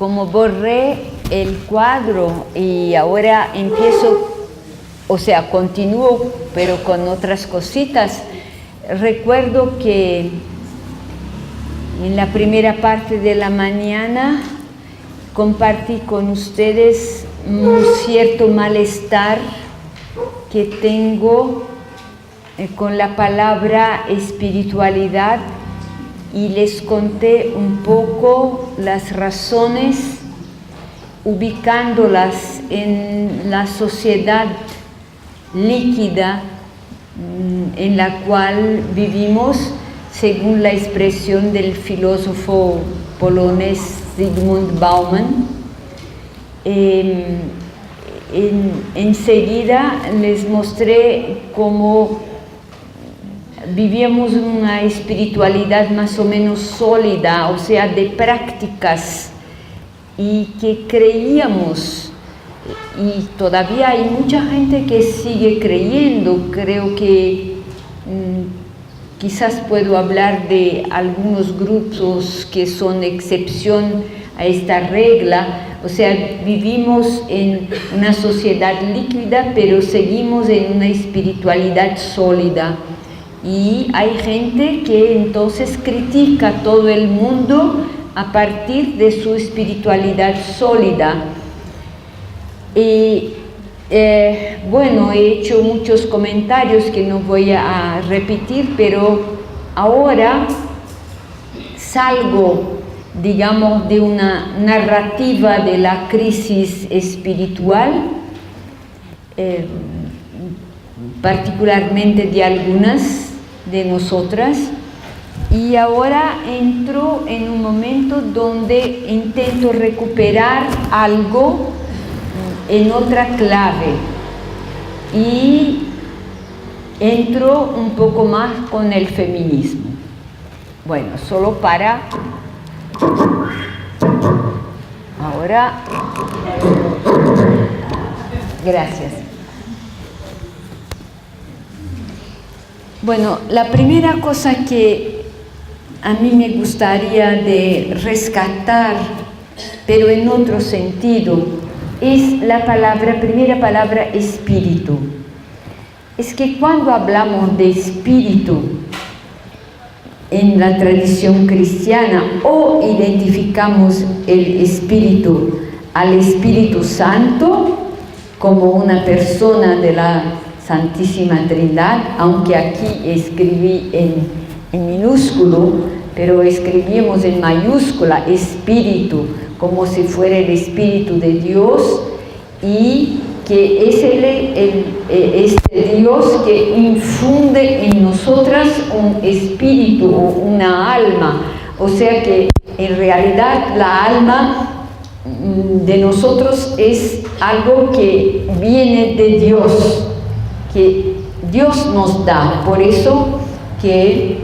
como borré el cuadro y ahora empiezo, o sea, continúo, pero con otras cositas, recuerdo que en la primera parte de la mañana compartí con ustedes un cierto malestar que tengo con la palabra espiritualidad y les conté un poco las razones, ubicándolas en la sociedad líquida en la cual vivimos, según la expresión del filósofo polonés Zygmunt Bauman. Enseguida les mostré cómo vivíamos una espiritualidad más o menos sólida, o sea, de prácticas, y que creíamos, y todavía hay mucha gente que sigue creyendo. Creo que quizás puedo hablar de algunos grupos que son excepción a esta regla. O sea, vivimos en una sociedad líquida, pero seguimos en una espiritualidad sólida. Y hay gente que entonces critica a todo el mundo a partir de su espiritualidad sólida. Y bueno, he hecho muchos comentarios que no voy a repetir, pero ahora salgo, digamos, de una narrativa de la crisis espiritual, particularmente de algunas de nosotras, y ahora entro en un momento donde intento recuperar algo en otra clave y entro un poco más con el feminismo. Bueno, solo para ahora. Gracias. Bueno, la primera cosa que a mí me gustaría de rescatar, pero en otro sentido, es la primera palabra espíritu. Es que cuando hablamos de espíritu en la tradición cristiana, o identificamos el espíritu al Espíritu Santo como una persona de la Santísima Trindad, aunque aquí escribí en minúsculo, pero escribimos en mayúscula espíritu, como si fuera el Espíritu de Dios, y que es este Dios que infunde en nosotras un espíritu o una alma. O sea que en realidad la alma de nosotros es algo que viene de Dios, que Dios nos da. Por eso que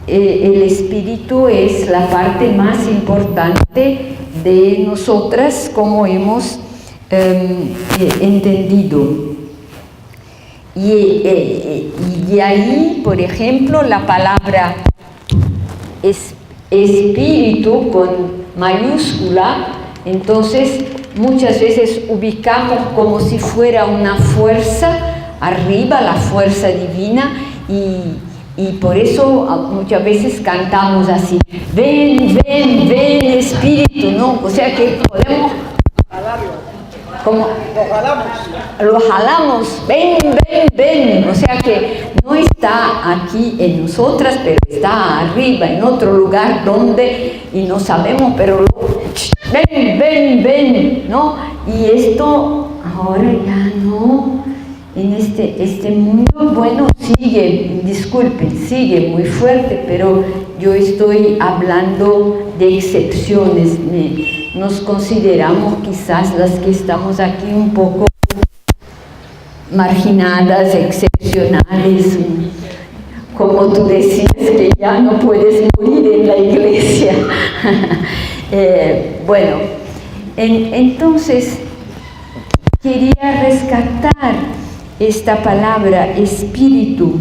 el espíritu es la parte más importante de nosotras, como hemos entendido. Y ahí, por ejemplo, la palabra espíritu con mayúscula, entonces muchas veces ubicamos como si fuera una fuerza arriba, la fuerza divina, y por eso muchas veces cantamos así: ven, ven, ven espíritu, ¿no? O sea que podemos como lo jalamos, ven, ven, ven. O sea que no está aquí en nosotras, pero está arriba, en otro lugar donde, y no sabemos, pero ven, ven, ven, ¿no? Y esto ahora ya no, en este mundo, bueno, sigue, disculpen, sigue muy fuerte, pero yo estoy hablando de excepciones. Nos consideramos quizás las que estamos aquí un poco marginadas, excepcionales, como tú decías que ya no puedes morir en la iglesia. Bueno, entonces quería rescatar esta palabra espíritu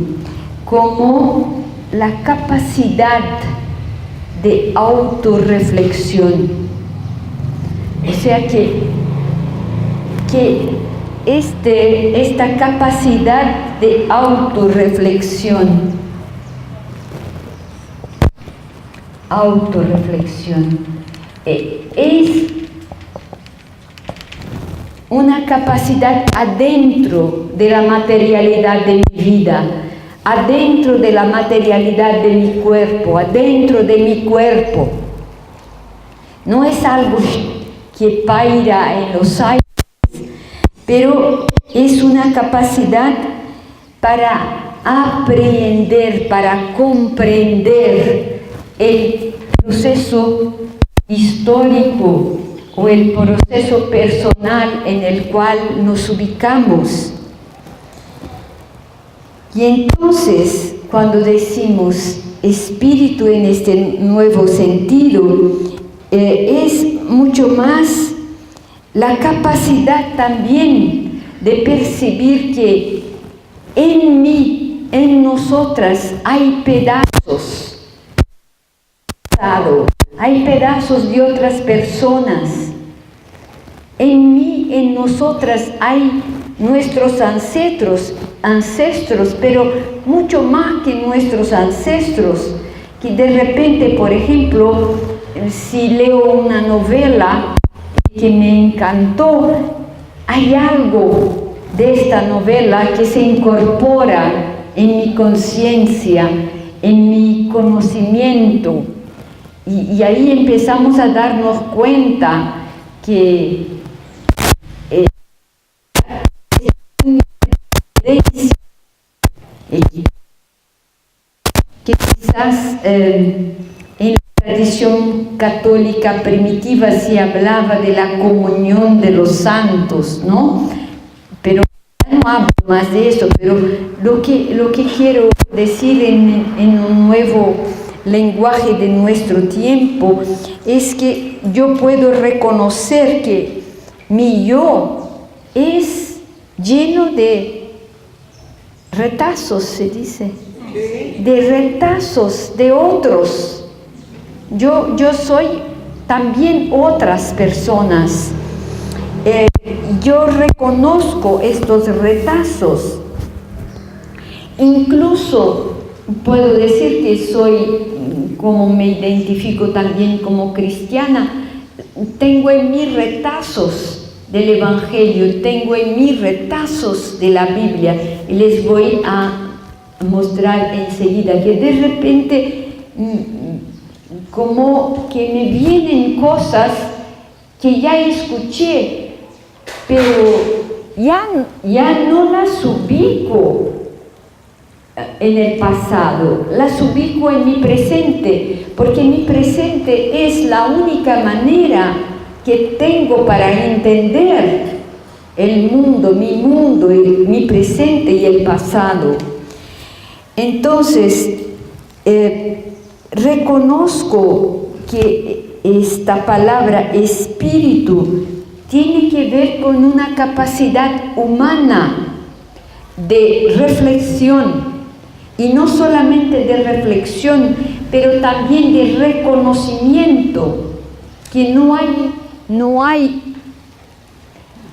como la capacidad de autorreflexión. O sea que esta capacidad de autorreflexión es una capacidad adentro de la materialidad de mi vida, adentro de la materialidad de mi cuerpo, adentro de mi cuerpo. No es algo que paira en los aires, pero es una capacidad para aprender, para comprender el proceso histórico o el proceso personal en el cual nos ubicamos. Y entonces, cuando decimos espíritu en este nuevo sentido, es mucho más la capacidad también de percibir que en mí, en nosotras, hay pedazos. Hay pedazos de otras personas. En mí, en nosotras hay nuestros ancestros, pero mucho más que nuestros ancestros, que de repente, por ejemplo, si leo una novela que me encantó, hay algo de esta novela que se incorpora en mi conciencia, en mi conocimiento. Y ahí empezamos a darnos cuenta que quizás en la tradición católica primitiva se hablaba de la comunión de los santos, ¿no? Pero no hablo más de eso, pero lo que quiero decir en un nuevo lenguaje de nuestro tiempo es que yo puedo reconocer que mi yo es lleno de retazos, se dice, de retazos de otros. Yo soy también otras personas. Yo reconozco estos retazos. Incluso puedo decir que soy, como me identifico también como cristiana, tengo en mí retazos del Evangelio, tengo en mí retazos de la Biblia, y les voy a mostrar enseguida que de repente como que me vienen cosas que ya escuché, pero ya no las ubico en el pasado, las ubico en mi presente, porque mi presente es la única manera que tengo para entender el mundo, mi presente y el pasado. Entonces, reconozco que esta palabra espíritu tiene que ver con una capacidad humana de reflexión, y no solamente de reflexión, pero también de reconocimiento, que no hay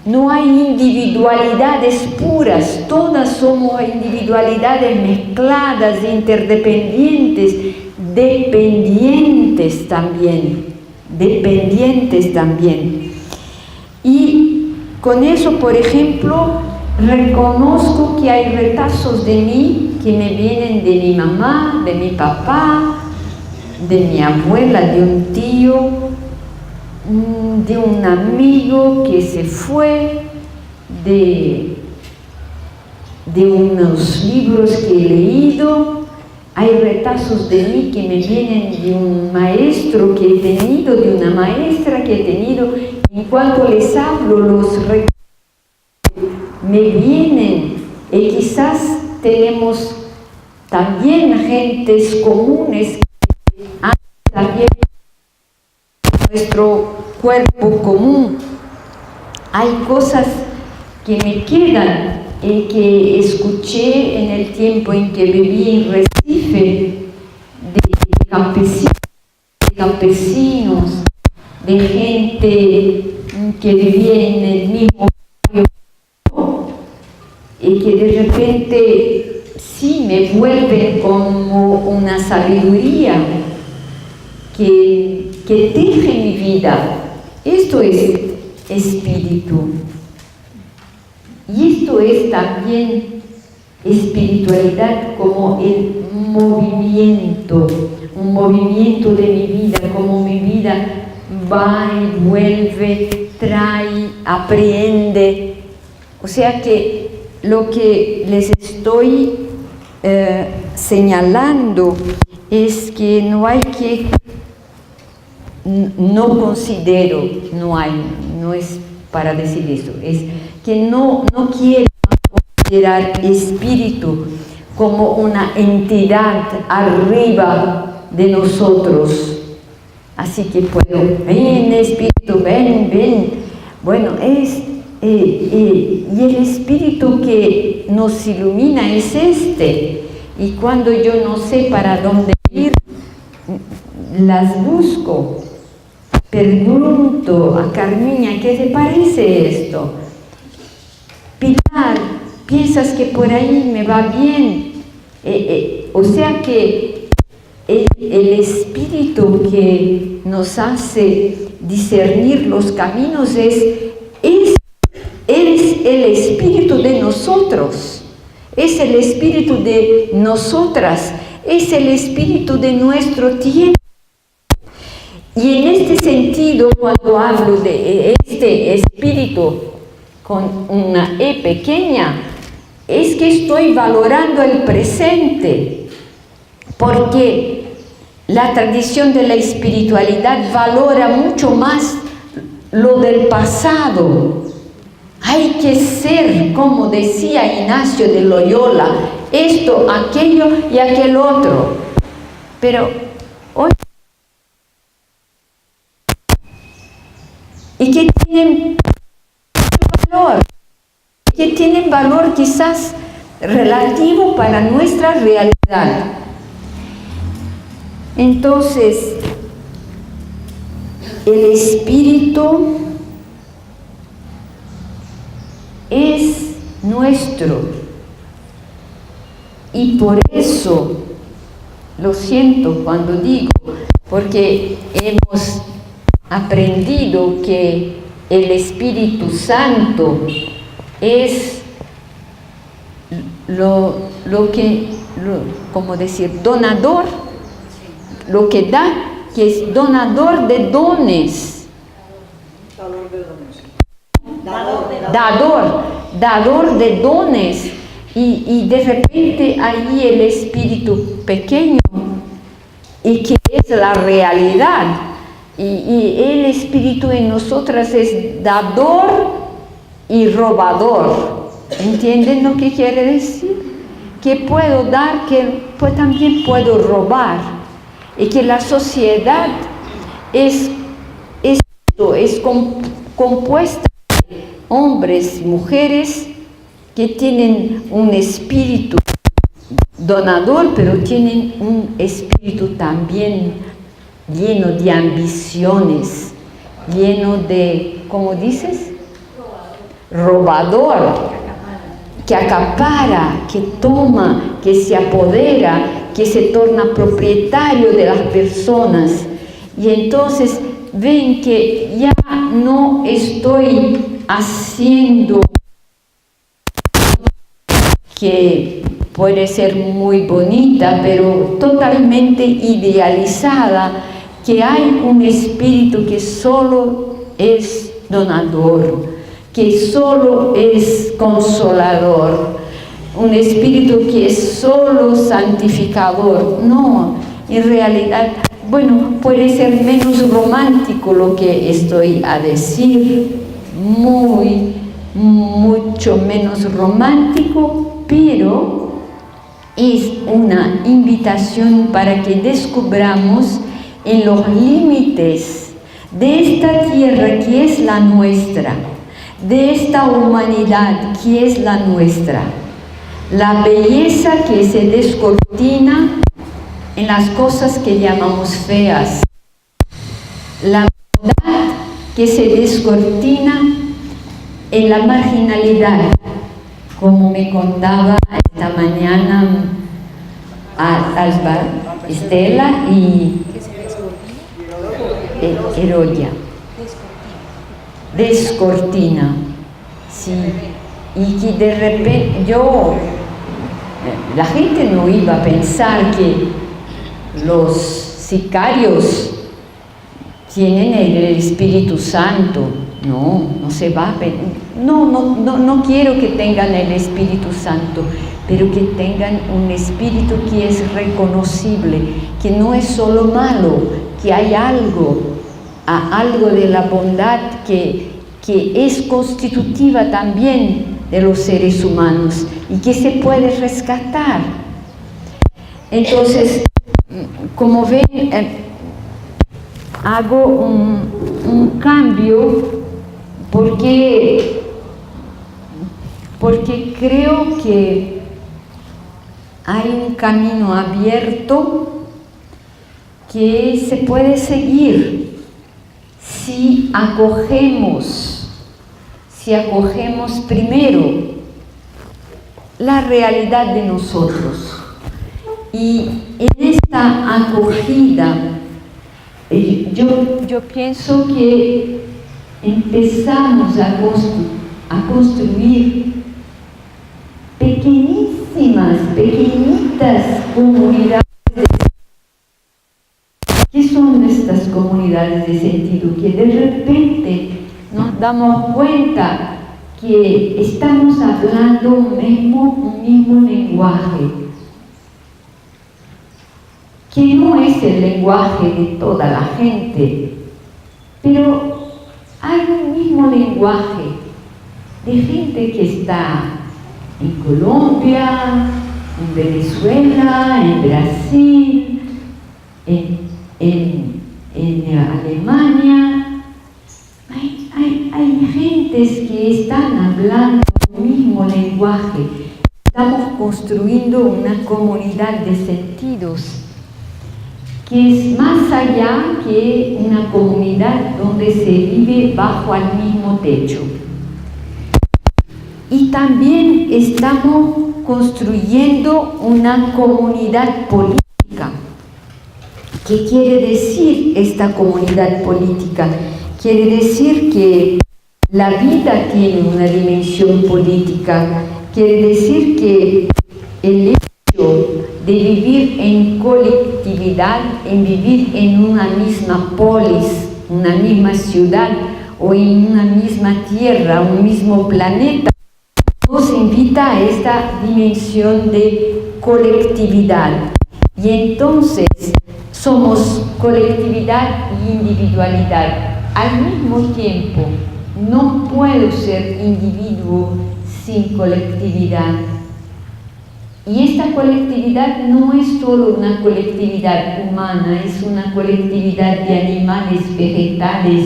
individualidades puras, todas somos individualidades mezcladas, interdependientes, dependientes también. Y con eso, por ejemplo, reconozco que hay retazos de mí que me vienen de mi mamá, de mi papá, de mi abuela, de un tío, de un amigo que se fue, de unos libros que he leído. Hay retazos de mí que me vienen de un maestro que he tenido, de una maestra que he tenido. En cuanto les hablo, los retazos me vienen, y quizás tenemos también gentes comunes que han también nuestro cuerpo común. Hay cosas que me quedan y que escuché en el tiempo en que viví en Recife, de campesinos, de gente que vivía en el mismo barrio y que de repente sí me vuelven como una sabiduría que teje mi vida. Esto es espíritu. Y esto es también espiritualidad como el movimiento, un movimiento de mi vida, como mi vida va y vuelve, trae, aprende. O sea que lo que les estoy señalando es que no hay que, no considero, no es para decir eso, es que no quiero considerar espíritu como una entidad arriba de nosotros. Así que puedo, ven espíritu, ven. Bueno, y el espíritu que nos ilumina es este. Y cuando yo no sé para dónde ir, las busco. Pregunto a Carmiña, ¿qué te parece esto? Pilar, ¿piensas que por ahí me va bien? O sea que el espíritu que nos hace discernir los caminos es el espíritu de nosotros, es el espíritu de nosotras, es el espíritu de nuestro tiempo. Y en este sentido, cuando hablo de este espíritu con una E pequeña, es que estoy valorando el presente, porque la tradición de la espiritualidad valora mucho más lo del pasado. Hay que ser, como decía Ignacio de Loyola, esto, aquello y aquel otro. Pero hoy, y que tienen valor quizás relativo para nuestra realidad. Entonces, el espíritu es nuestro, y por eso lo siento cuando digo, porque hemos aprendido que el Espíritu Santo es como decir, donador, lo que da, que es donador de dones. Dador de dones, y de repente ahí el espíritu pequeño, y que es la realidad, y el espíritu en nosotras es dador y robador. ¿Entienden lo que quiere decir? Que puedo dar, que pues también puedo robar, y que la sociedad es compuesta de hombres y mujeres que tienen un espíritu donador, pero tienen un espíritu también lleno de ambiciones, lleno de, ¿cómo dices? Robador, que acapara, que toma, que se apodera, que se torna propietario de las personas. Y entonces ven que ya no estoy haciendo, que puede ser muy bonita, pero totalmente idealizada, que hay un espíritu que solo es donador, que solo es consolador, un espíritu que es solo santificador. No, en realidad, bueno, puede ser menos romántico lo que estoy a decir, mucho menos romántico, pero es una invitación para que descubramos en los límites de esta tierra que es la nuestra, de esta humanidad que es la nuestra, la belleza que se descortina en las cosas que llamamos feas, la bondad que se descortina en la marginalidad, como me contaba esta mañana Alba, Estela y Herodia. Descortina, sí, y que de repente la gente no iba a pensar que los sicarios tienen el Espíritu Santo. No se va a no quiero que tengan el Espíritu Santo, pero que tengan un espíritu que es reconocible, que no es solo malo, que hay algo de la bondad que es constitutiva también de los seres humanos y que se puede rescatar. Entonces, como ven, hago un cambio porque creo que hay un camino abierto que se puede seguir si acogemos primero la realidad de nosotros. Y en esta acogida, yo pienso que empezamos a construir pequeñitas comunidades. ¿Qué son estas comunidades de sentido? Que de repente nos damos cuenta que estamos hablando un mismo lenguaje, que no es el lenguaje de toda la gente, pero hay un mismo lenguaje de gente que está en Colombia, en Venezuela, en Brasil, en Alemania. Hay gentes que están hablando el mismo lenguaje. Estamos construyendo una comunidad de sentidos que es más allá que una comunidad donde se vive bajo el mismo techo. Y también estamos construyendo una comunidad política. ¿Qué quiere decir esta comunidad política? Quiere decir que la vida tiene una dimensión política. Quiere decir que el hecho de vivir en colectividad, en vivir en una misma polis, una misma ciudad o en una misma tierra, un mismo planeta, nos invita a esta dimensión de colectividad. Y entonces somos colectividad y individualidad. Al mismo tiempo, no puedo ser individuo sin colectividad. Y esta colectividad no es solo una colectividad humana, es una colectividad de animales, vegetales,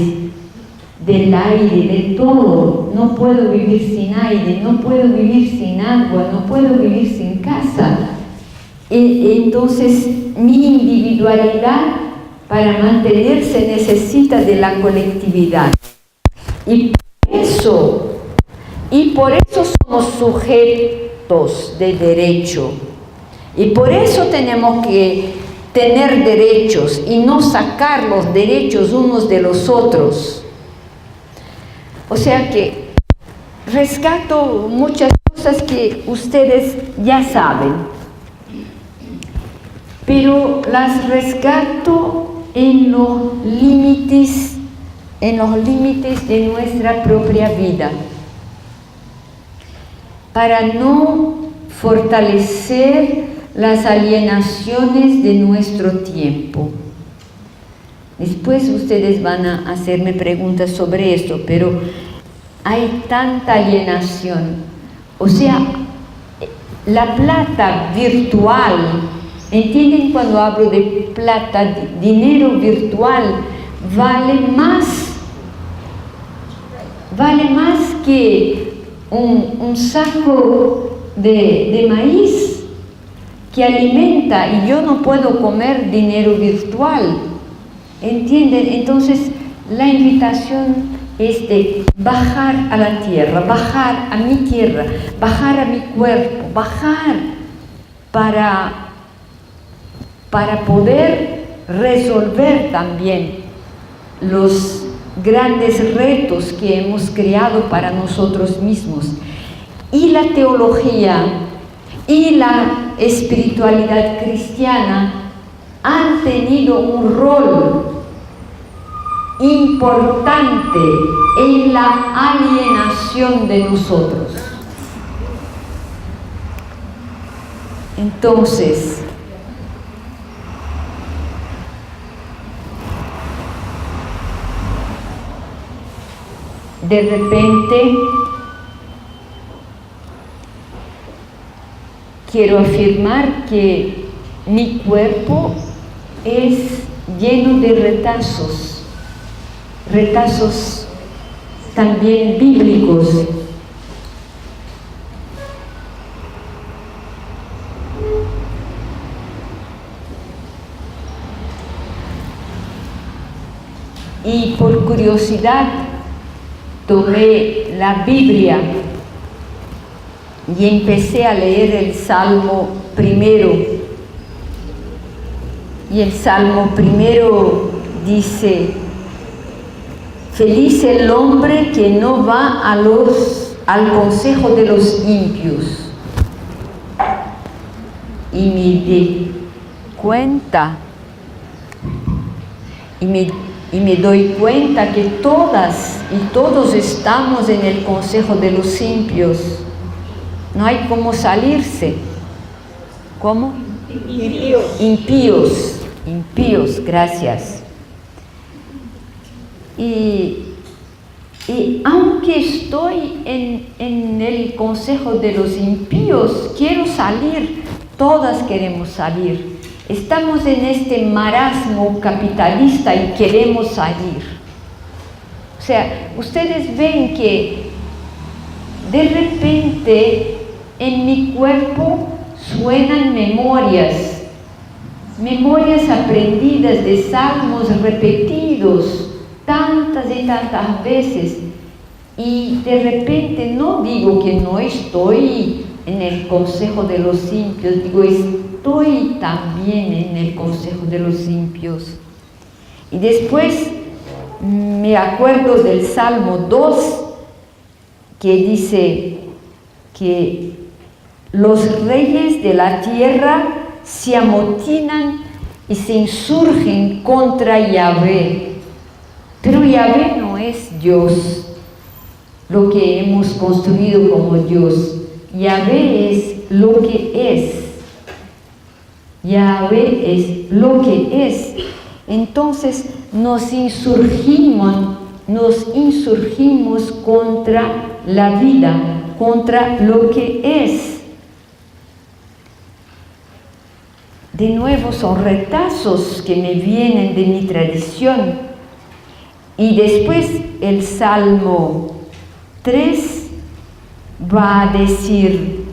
del aire, de todo. No puedo vivir sin aire, no puedo vivir sin agua, no puedo vivir sin casa. Entonces, mi individualidad para mantenerse necesita de la colectividad. Y por eso somos sujetos de derecho. Y por eso tenemos que tener derechos y no sacar los derechos unos de los otros. O sea que rescato muchas cosas que ustedes ya saben, pero las rescato en los límites de nuestra propia vida, para no fortalecer las alienaciones de nuestro tiempo. Después ustedes van a hacerme preguntas sobre esto, pero hay tanta alienación. O sea, la plata virtual, ¿entienden cuando hablo de plata? Dinero virtual vale más que un saco de maíz que alimenta, y yo no puedo comer dinero virtual. ¿Entienden? Entonces, La invitación es de bajar a la tierra, bajar a mi tierra, bajar a mi cuerpo, bajar para poder resolver también los grandes retos que hemos creado para nosotros mismos. Y la teología y la espiritualidad cristiana han tenido un rol importante en la alienación de nosotros. Entonces, de repente, quiero afirmar que mi cuerpo es lleno de retazos también bíblicos. Y por curiosidad tomé la Biblia y empecé a leer el Salmo primero. Y el Salmo primero dice: feliz el hombre que no va al consejo de los impios. Y me di cuenta, y me doy cuenta que todas y todos estamos en el consejo de los impios. No hay cómo salirse. ¿Cómo? Impíos, gracias. Y aunque estoy en el consejo de los impíos, quiero salir, todas queremos salir. Estamos en este marasmo capitalista y queremos salir. O sea, ustedes ven que de repente en mi cuerpo suenan memorias aprendidas de salmos repetidos tantas y tantas veces, y de repente no digo que no estoy en el consejo de los impios, digo estoy también en el consejo de los impios. Y después me acuerdo del Salmo 2 que dice que los reyes de la tierra se amotinan y se insurgen contra Yahvé. Pero Yahvé no es Dios, lo que hemos construido como Dios. Yahvé es lo que es. Yahvé es lo que es. Entonces nos insurgimos contra la vida, contra lo que es. De nuevo son retazos que me vienen de mi tradición. Y después el Salmo 3 va a decir: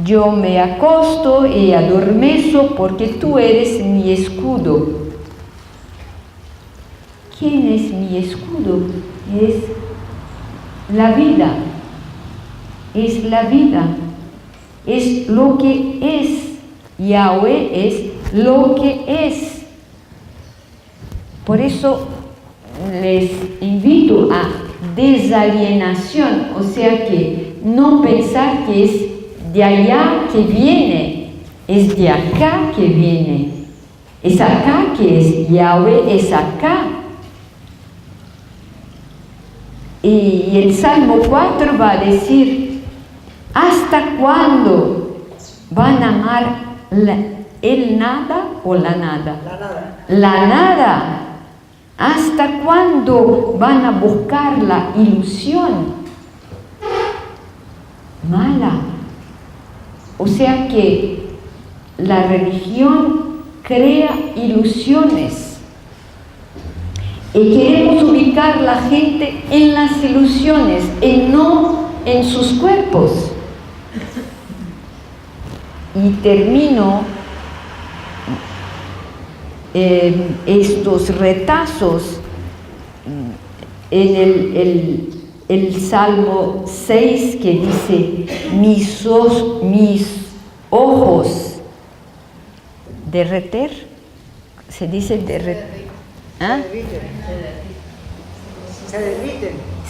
yo me acosto y adormezo porque tú eres mi escudo. ¿Quién es mi escudo? Es la vida. Es la vida. Es lo que es. Yahvé es lo que es. Por eso les invito a desalienación, o sea que no pensar que es de allá que viene, es de acá que viene, es acá que es, Yahvé es acá. Y el Salmo 4 va a decir: ¿hasta cuándo van a amar el nada o la nada? La nada. ¿Hasta cuándo van a buscar la ilusión? Mala. O sea que la religión crea ilusiones. Y queremos ubicar la gente en las ilusiones y no en sus cuerpos. Y termino estos retazos en el Salmo 6 que dice, mis ojos derreter, se dice derreter, ¿ah?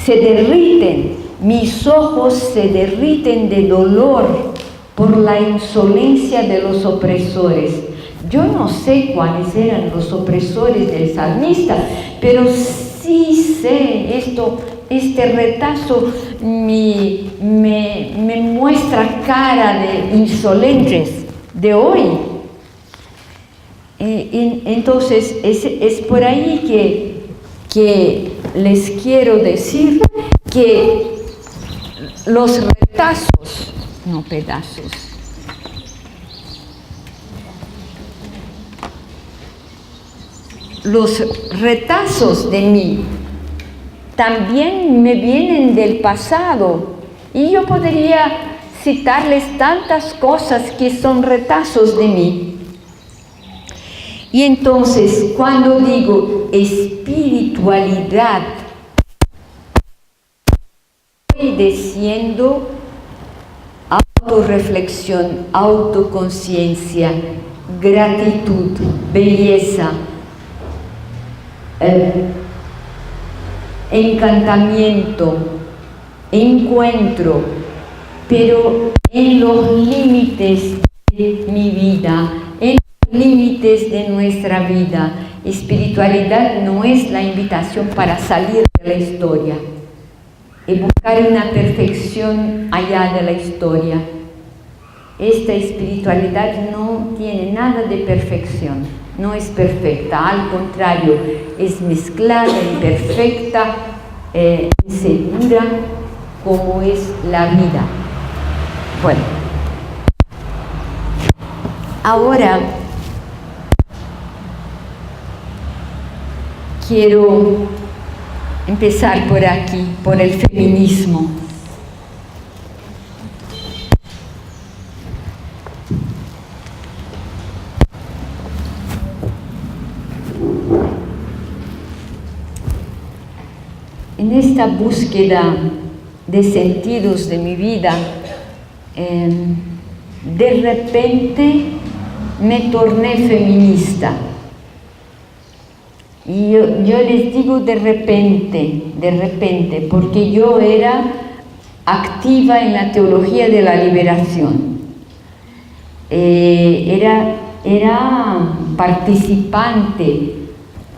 Se derriten, mis ojos se derriten de dolor por la insolencia de los opresores. Yo no sé cuáles eran los opresores del salmista, pero sí sé esto. Este retazo me muestra cara de insolentes de hoy. Entonces, es por ahí que les quiero decir que los retazos, no pedazos, los retazos de mí también me vienen del pasado y yo podría citarles tantas cosas que son retazos de mí. Y entonces, cuando digo espiritualidad, estoy diciendo autorreflexión, autoconciencia, gratitud, belleza, encantamiento, encuentro, pero en los límites de mi vida, en los límites de nuestra vida. Espiritualidad no es la invitación para salir de la historia y buscar una perfección allá de la historia. Esta espiritualidad no tiene nada de perfección, no es perfecta, al contrario, es mezclada, imperfecta, insegura, como es la vida. Bueno, ahora quiero empezar por aquí, por el feminismo. En esta búsqueda de sentidos de mi vida, de repente me torné feminista. Y yo les digo de repente, porque yo era activa en la teología de la liberación. Era participante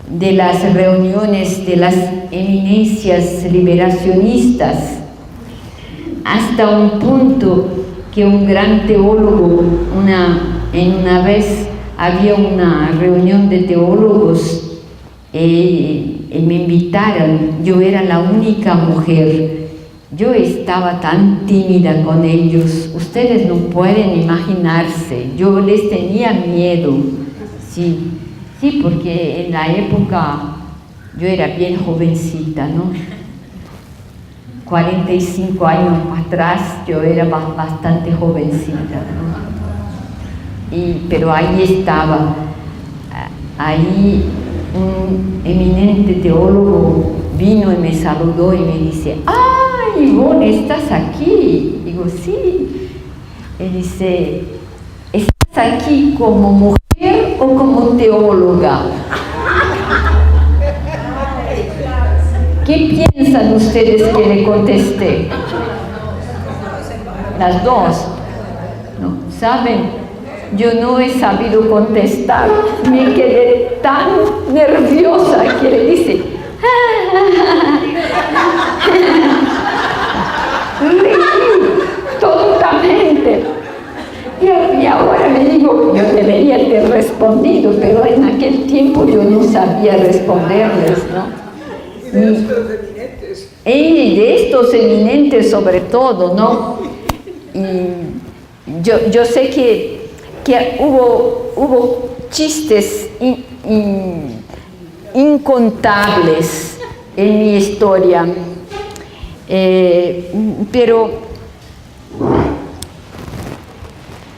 de las reuniones de las eminencias liberacionistas, hasta un punto que un gran teólogo, una vez había una reunión de teólogos y me invitaron, yo era la única mujer, yo estaba tan tímida con ellos, ustedes no pueden imaginarse, yo les tenía miedo, sí, porque en la época yo era bien jovencita, ¿no? 45 años atrás yo era bastante jovencita, ¿no? Pero ahí estaba, ahí un eminente teólogo vino y me saludó y me dice, ¡ay, Ivonne, estás aquí! Digo, sí. Y dice, ¿estás aquí como mujer o como teóloga? ¿Qué piensan ustedes que le contesté? Las dos. ¿No? ¿Saben? Yo no he sabido contestar. Me quedé tan nerviosa que le dice, reí tontamente. Y ahora me digo, yo debería haber respondido, pero en aquel tiempo yo no sabía responderles, ¿no? De estos eminentes. Y de estos eminentes sobre todo, ¿no? Y yo sé que hubo chistes incontables en mi historia, pero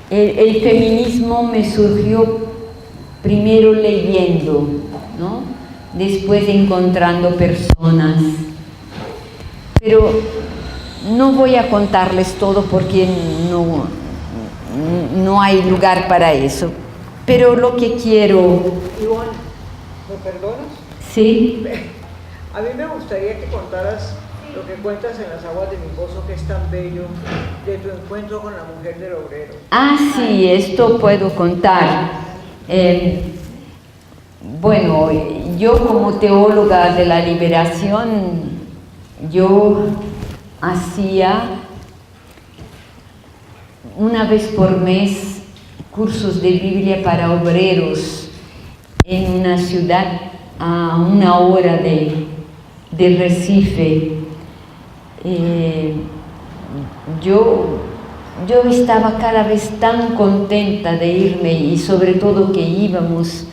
el feminismo me surgió primero leyendo, ¿no? Después encontrando personas. Pero no voy a contarles todo porque no hay lugar para eso. Pero lo que quiero... Ivonne, ¿me perdonas? Sí. A mí me gustaría que contaras lo que cuentas en Las aguas de mi pozo, que es tan bello, de tu encuentro con la mujer del obrero. Ah, sí, esto puedo contar. Bueno, yo como teóloga de la liberación, yo hacía una vez por mes cursos de Biblia para obreros en una ciudad a 1 hora de Recife. Yo estaba cada vez tan contenta de irme, y sobre todo que íbamos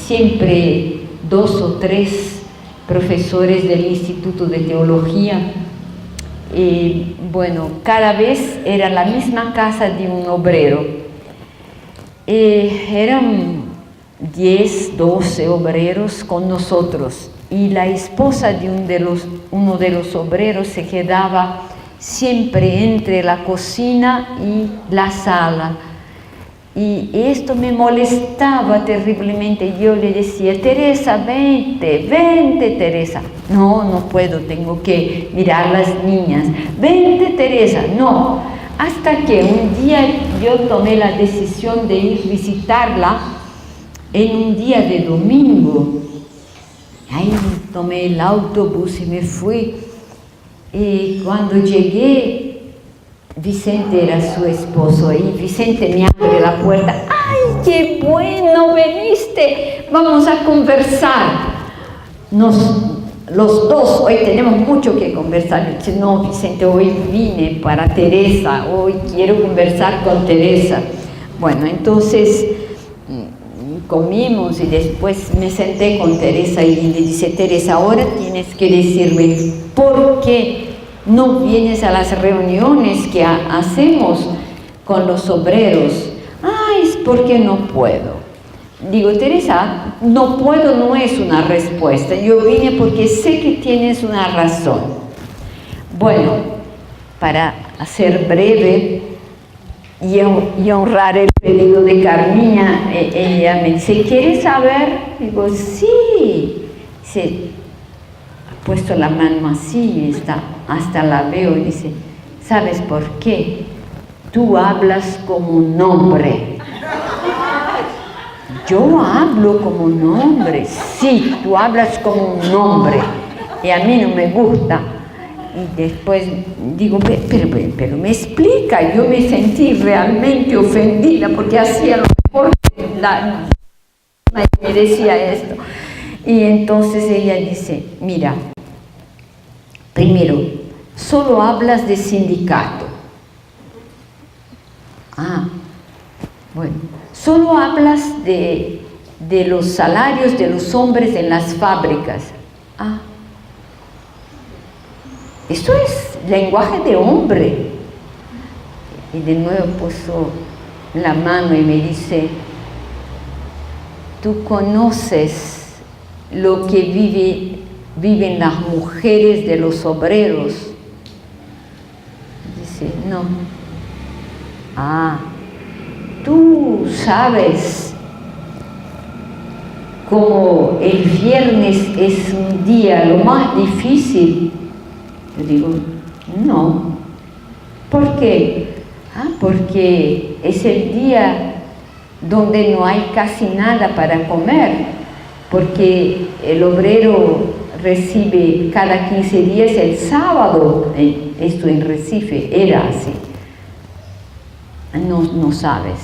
siempre 2 o 3 profesores del Instituto de Teología. Bueno, cada vez era la misma casa de un obrero. Eran 10, 12 obreros con nosotros, y la esposa de uno de los obreros se quedaba siempre entre la cocina y la sala, y esto me molestaba terriblemente. Yo le decía: Teresa, vente, Teresa. No puedo, tengo que mirar a las niñas. Vente, Teresa. No, hasta que un día yo tomé la decisión de ir visitarla en un día de domingo. Ahí tomé el autobús y me fui. Y cuando llegué, Vicente era su esposo, y Vicente me abre la puerta. ¡Ay, qué bueno veniste! Vamos a conversar. Los dos hoy tenemos mucho que conversar. Yo dije: no, Vicente, hoy vine para Teresa, hoy quiero conversar con Teresa. Bueno, entonces comimos y después me senté con Teresa y le dice: Teresa, ahora tienes que decirme por qué no vienes a las reuniones que hacemos con los obreros. Ay, es porque no puedo. Digo: Teresa, no puedo no es una respuesta. Yo vine porque sé que tienes una razón. Bueno, para hacer breve y honrar el pedido de Carmiña, ella me dice: ¿quieres saber? Digo: sí. Se ha puesto la mano así, hasta la veo, y dice: ¿sabes por qué? Tú hablas como un hombre. Yo hablo como un hombre. Sí, tú hablas como un hombre, y a mí no me gusta. Y después digo: pero me explica. Yo me sentí realmente ofendida porque hacía lo mejor que me decía esto. Y entonces ella dice: mira, primero, solo hablas de sindicato. Ah, bueno, solo hablas de los salarios de los hombres en las fábricas. Ah, eso es lenguaje de hombre. Y de nuevo puso la mano y me dice: ¿tú conoces lo que viven las mujeres de los obreros? Dice: no. Ah, tú sabes cómo el viernes es un día lo más difícil. Yo digo: no. ¿Por qué? Ah, porque es el día donde no hay casi nada para comer, porque el obrero recibe cada 15 días el sábado. Esto en Recife era así. No sabes.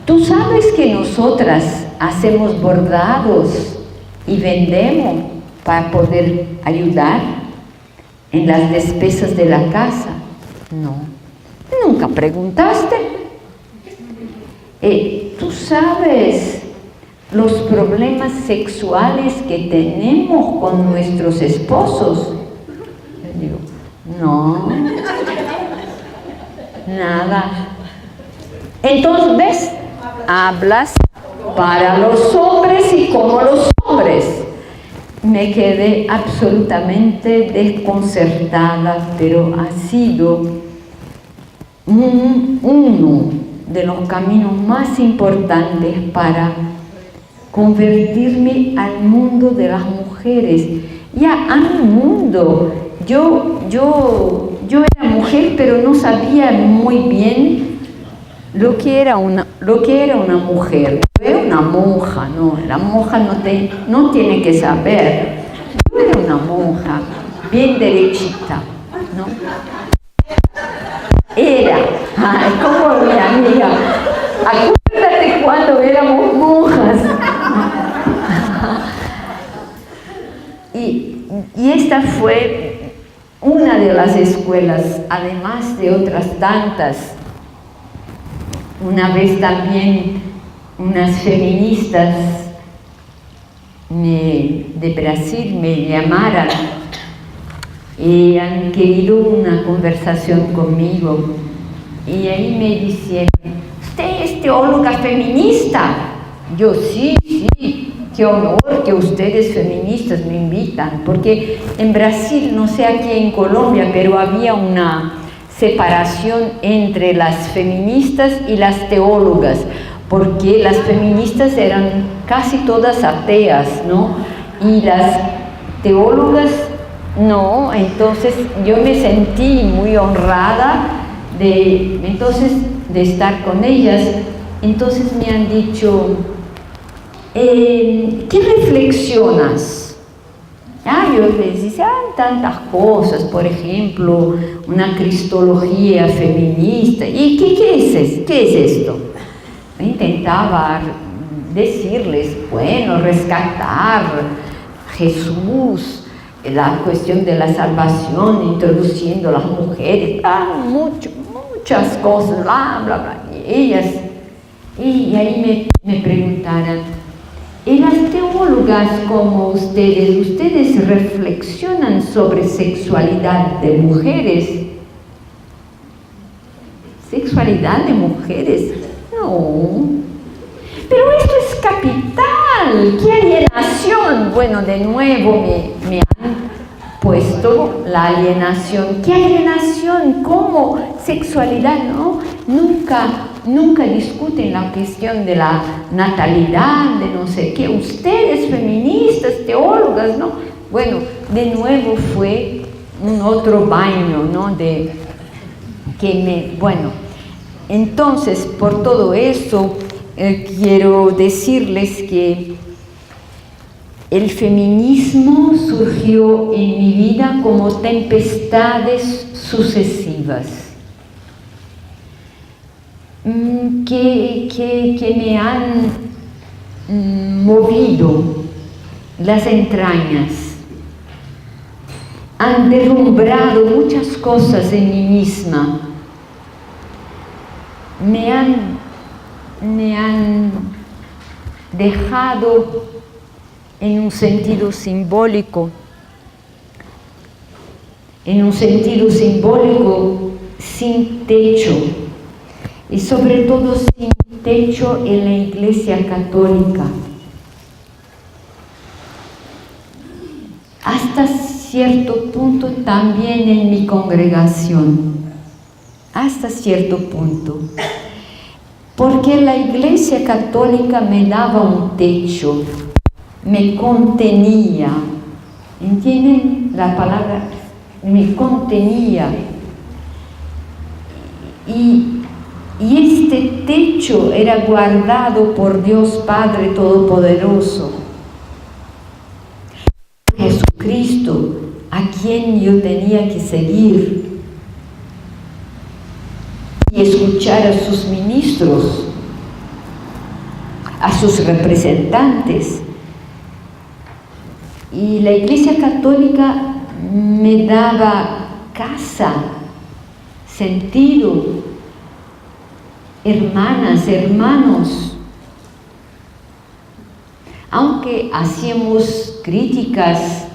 Tú sabes que nosotras hacemos bordados y vendemos para poder ayudar en las despesas de la casa. No. ¿Nunca preguntaste? ¿Tú sabes los problemas sexuales que tenemos con nuestros esposos? Yo digo: no, nada. Entonces, ¿ves? Hablas para los hombres y como los hombres. Me quedé absolutamente desconcertada, pero ha sido uno de los caminos más importantes para convertirme al mundo de las mujeres, ya a mi mundo. Yo era mujer, pero no sabía muy bien lo que era una mujer. Yo era una monja, ¿no? La monja no tiene que saber. Yo era una monja, bien derechita, ¿no? Era, como mi amiga, acuérdate cuando éramos monjas. Y esta fue una de las escuelas, además de otras tantas. Una vez también unas feministas de Brasil me llamaron y han querido una conversación conmigo. Y ahí me decían, ¿usted es teóloga feminista? Yo sí, qué honor que ustedes feministas me invitan, porque en Brasil, no sé aquí en Colombia, pero había una separación entre las feministas y las teólogas, porque las feministas eran casi todas ateas, ¿no? Y las teólogas no. Entonces yo me sentí muy honrada de estar con ellas. Entonces me han dicho, ¿qué reflexionas? Yo les decía tantas cosas, por ejemplo, una cristología feminista. ¿Y qué es esto? Intentaba decirles, bueno, rescatar Jesús, la cuestión de la salvación, introduciendo a las mujeres, muchas cosas, bla, bla, bla. Y ahí me preguntaron, ¿y las teólogas como ustedes reflexionan sobre sexualidad de mujeres? ¿Sexualidad de mujeres? No. Pero esto es capital. ¿Qué alienación? Bueno, de nuevo me han puesto la alienación. ¿Qué alienación? ¿Cómo? Sexualidad, ¿no? Nunca discuten la cuestión de la natalidad, de no sé qué. Ustedes, feministas, teólogas, ¿no? Bueno, de nuevo fue un otro baño, ¿no? Entonces, por todo eso, quiero decirles que el feminismo surgió en mi vida como tempestades sucesivas. Que me han movido las entrañas, han derrumbrado muchas cosas en mí misma, me han dejado en un sentido simbólico sin techo. Y sobre todo sin techo en la Iglesia Católica. Hasta cierto punto también en mi congregación. Hasta cierto punto. Porque la Iglesia Católica me daba un techo, me contenía. ¿Entienden la palabra? Me contenía. Y este techo era guardado por Dios Padre Todopoderoso, Jesucristo, a quien yo tenía que seguir y escuchar a sus ministros, a sus representantes. Y la Iglesia Católica me daba casa, sentido, hermanas, hermanos. Aunque hacíamos críticas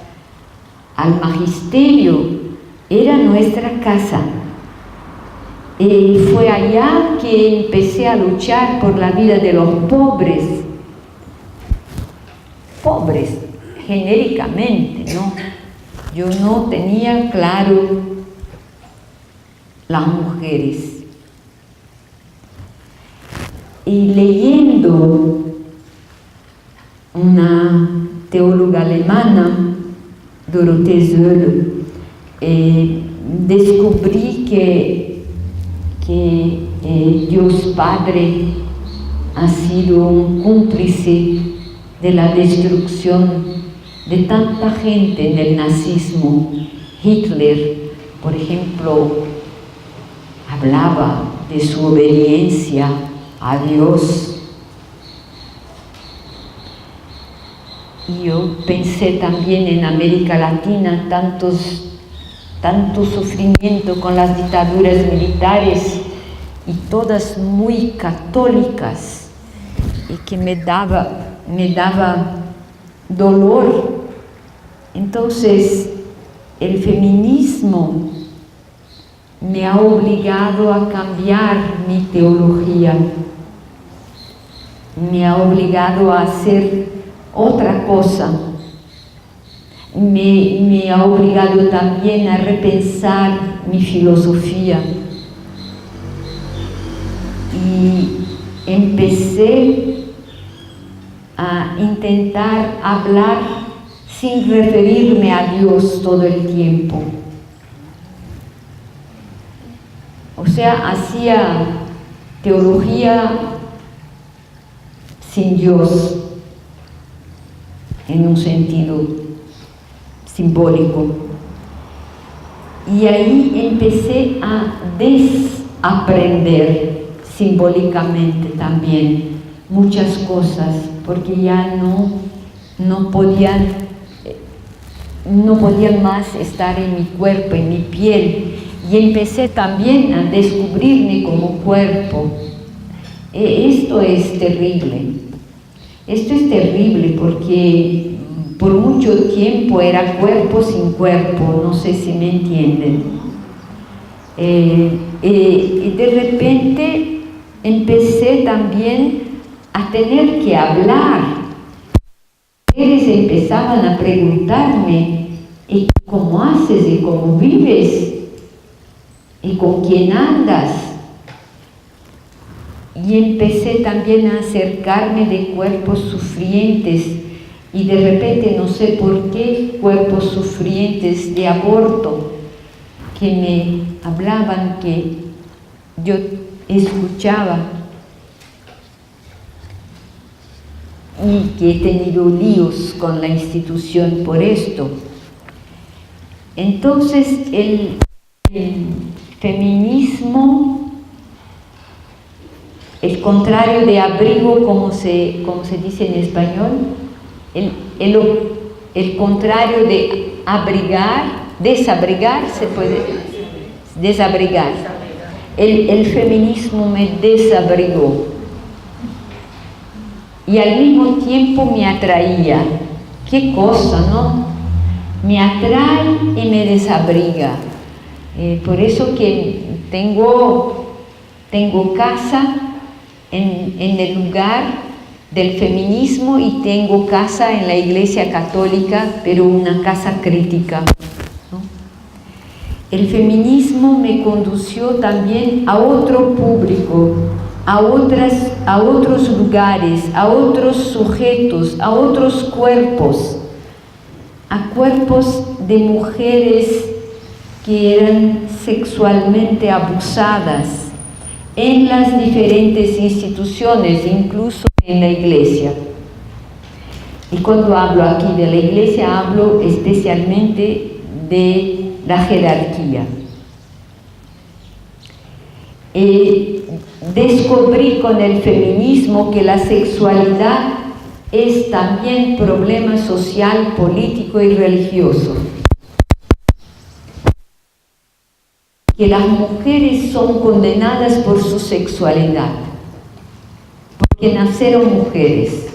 al magisterio, era nuestra casa. Fue allá que empecé a luchar por la vida de los pobres, pobres, genéricamente, ¿no? Yo no tenía claro las mujeres. Y leyendo una teóloga alemana, Dorothee Sölle, descubrí que Dios Padre ha sido un cómplice de la destrucción de tanta gente en el nazismo. Hitler, por ejemplo, hablaba de su obediencia a Dios. Y yo pensé también en América Latina, tanto sufrimiento con las dictaduras militares y todas muy católicas, y que me daba dolor. Entonces, el feminismo me ha obligado a cambiar mi teología, me ha obligado a hacer otra cosa, me ha obligado también a repensar mi filosofía. Y empecé a intentar hablar sin referirme a Dios todo el tiempo. O sea, hacía teología sin Dios, en un sentido simbólico. Y ahí empecé a desaprender simbólicamente también muchas cosas, porque ya no podían más estar en mi cuerpo, en mi piel, y empecé también a descubrirme como cuerpo. Esto es terrible porque por mucho tiempo era cuerpo sin cuerpo, no sé si me entienden. Y de repente empecé también a tener que hablar. Mujeres empezaban a preguntarme: ¿y cómo haces? ¿Y cómo vives? ¿Y con quién andas? Y empecé también a acercarme de cuerpos sufrientes, y de repente, no sé por qué, cuerpos sufrientes de aborto, que me hablaban, que yo escuchaba, y que he tenido líos con la institución por esto. Entonces el feminismo, el contrario de abrigo, como se dice en español, el contrario de abrigar, desabrigar, se puede desabrigar. El feminismo me desabrigó y al mismo tiempo me atraía. Qué cosa, ¿no? Me atrae y me desabriga. Por eso que tengo casa en el lugar del feminismo, y tengo casa en la Iglesia Católica, pero una casa crítica, ¿no? El feminismo me condució también a otro público, a otros lugares, a otros sujetos, a otros cuerpos, a cuerpos de mujeres que eran sexualmente abusadas en las diferentes instituciones, incluso en la Iglesia. Y cuando hablo aquí de la Iglesia, hablo especialmente de la jerarquía. Descubrí con el feminismo que la sexualidad es también problema social, político y religioso. Que las mujeres son condenadas por su sexualidad, porque nacieron mujeres.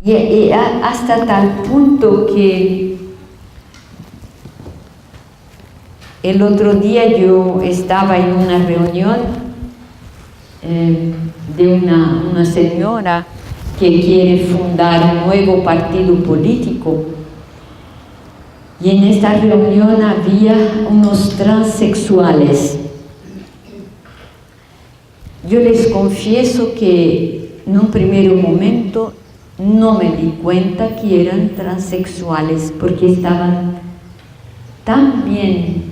Y hasta tal punto que el otro día yo estaba en una reunión de una señora que quiere fundar un nuevo partido político. Y en esta reunión había unos transexuales. Yo les confieso que en un primer momento no me di cuenta que eran transexuales, porque estaban tan bien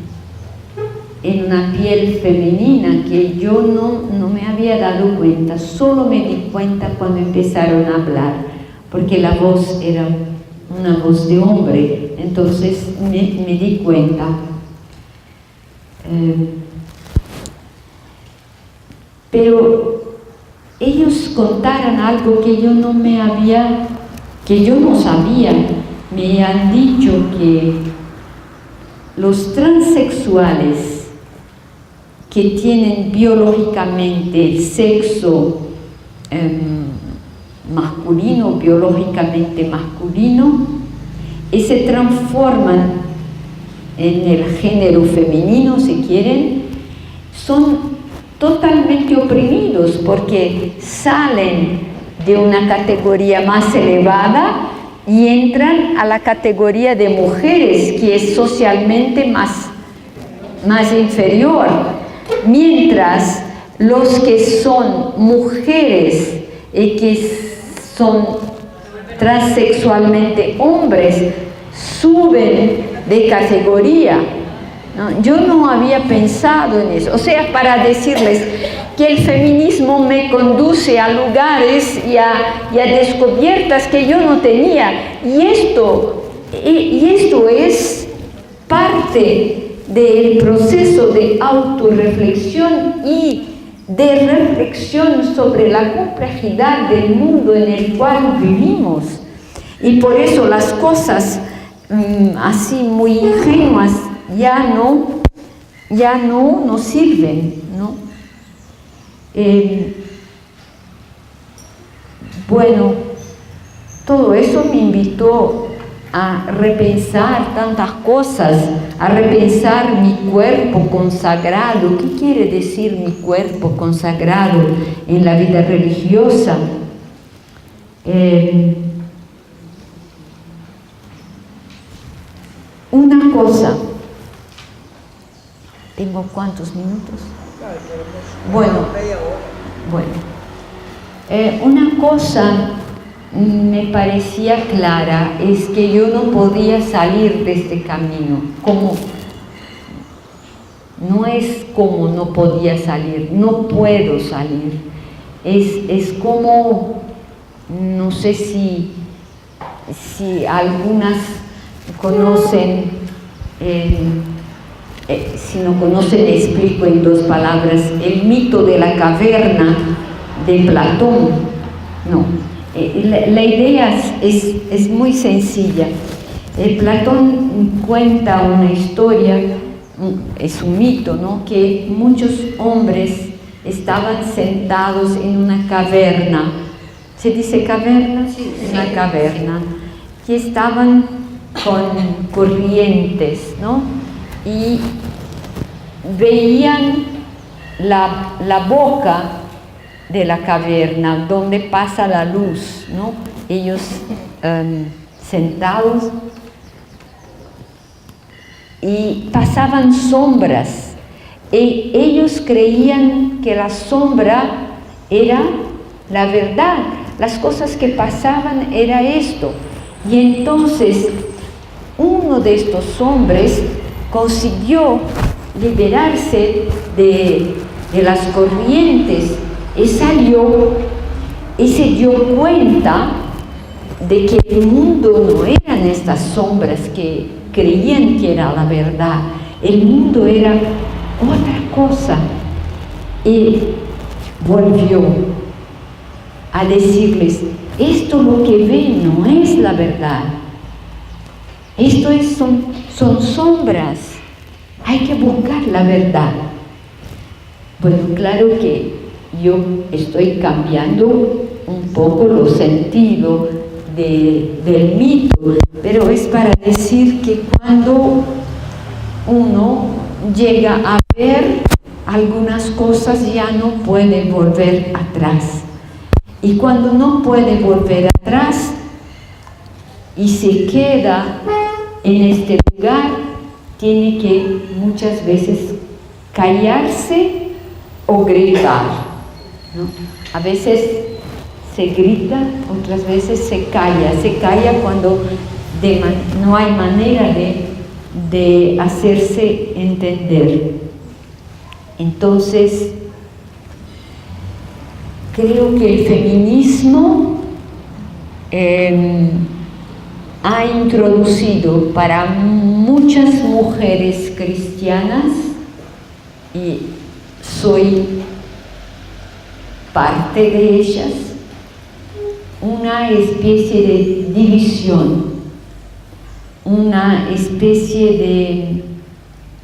en una piel femenina que yo no me había dado cuenta. Solo me di cuenta cuando empezaron a hablar, porque la voz era una voz de hombre, entonces me di cuenta. Pero ellos contaron algo que yo no sabía. Me han dicho que los transexuales que tienen biológicamente el sexo masculino, biológicamente masculino, y se transforman en el género femenino, si quieren, son totalmente oprimidos, porque salen de una categoría más elevada y entran a la categoría de mujeres, que es socialmente más inferior, mientras los que son mujeres y que son transexualmente hombres suben de categoría. ¿No? Yo no había pensado en eso, o sea, para decirles que el feminismo me conduce a lugares y a descubiertas que yo no tenía, y esto es parte del proceso de autorreflexión y de reflexión sobre la complejidad del mundo en el cual vivimos. Y por eso las cosas así muy ingenuas ya no nos sirven, ¿no? Bueno, todo eso me invitó a repensar tantas cosas, a repensar mi cuerpo consagrado. ¿Qué quiere decir mi cuerpo consagrado en la vida religiosa? Una cosa, ¿tengo cuántos minutos? Bueno, una cosa me parecía clara, es que yo no podía salir de este camino. No no podía salir, no puedo salir. Es como, no sé si algunas conocen, si no conocen, explico en 2 palabras, el mito de la caverna de Platón. No, la idea es muy sencilla. Platón cuenta una historia, es un mito, ¿no?, que muchos hombres estaban sentados en una caverna. ¿Se dice caverna? Sí, una caverna, que estaban con corrientes, ¿no?, y veían la boca de la caverna donde pasa la luz, ¿no? Ellos sentados, y pasaban sombras, y ellos creían que la sombra era la verdad, las cosas que pasaban era esto. Y entonces uno de estos hombres consiguió liberarse de las corrientes y salió y se dio cuenta de que el mundo no eran estas sombras que creían que era la verdad, el mundo era otra cosa. Y volvió a decirles: esto lo que ven no es la verdad, esto son sombras, hay que buscar la verdad. Bueno, claro que yo estoy cambiando un poco los sentidos del mito, pero es para decir que cuando uno llega a ver algunas cosas ya no puede volver atrás. Y cuando no puede volver atrás y se queda en este lugar, tiene que muchas veces callarse o gritar, ¿no? A veces se grita, otras veces se calla cuando no hay manera de hacerse entender. Entonces, creo que el feminismo ha introducido para muchas mujeres cristianas, y soy parte de ellas, una especie de división, una especie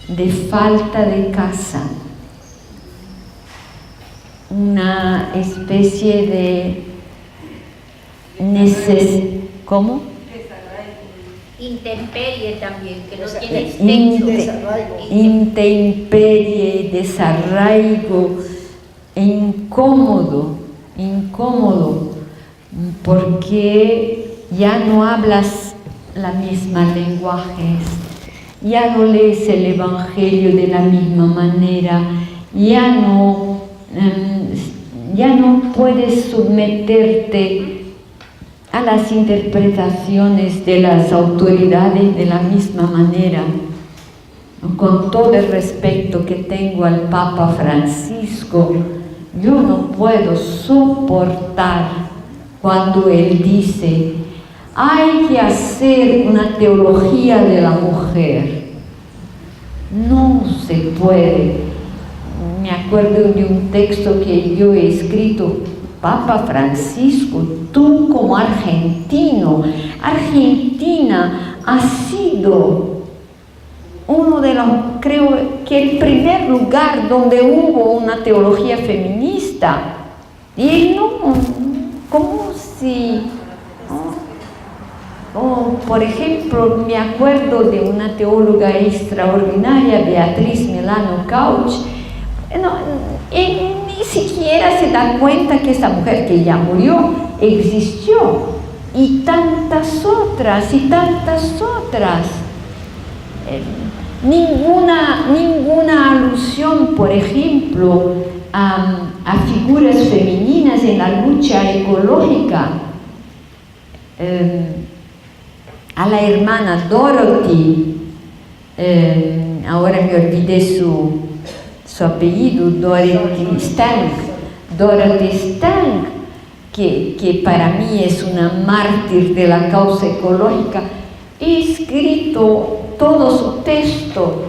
de falta de casa, una especie de ¿cómo? Intemperie también, que no tiene desarraigo. Intemperie, desarraigo, incómodo, porque ya no hablas la misma lenguaje, ya no lees el Evangelio de la misma manera, ya no puedes someterte a las interpretaciones de las autoridades de la misma manera. Con todo el respeto que tengo al Papa Francisco, yo no puedo soportar cuando él dice: hay que hacer una teología de la mujer. No se puede. Me acuerdo de un texto que yo he escrito: Papa Francisco, tú como argentino, Argentina ha sido uno de los, creo que el primer lugar donde hubo una teología feminista. Y él no, como si, por ejemplo, me acuerdo de una teóloga extraordinaria, Beatriz Milano Couch. Ni siquiera se da cuenta que esta mujer que ya murió existió, y tantas otras. Ninguna alusión, por ejemplo, a figuras femeninas en la lucha ecológica. A la hermana Dorothy, ahora me olvidé su apellido, Dorothy Stang, que para mí es una mártir de la causa ecológica. He escrito todo su texto,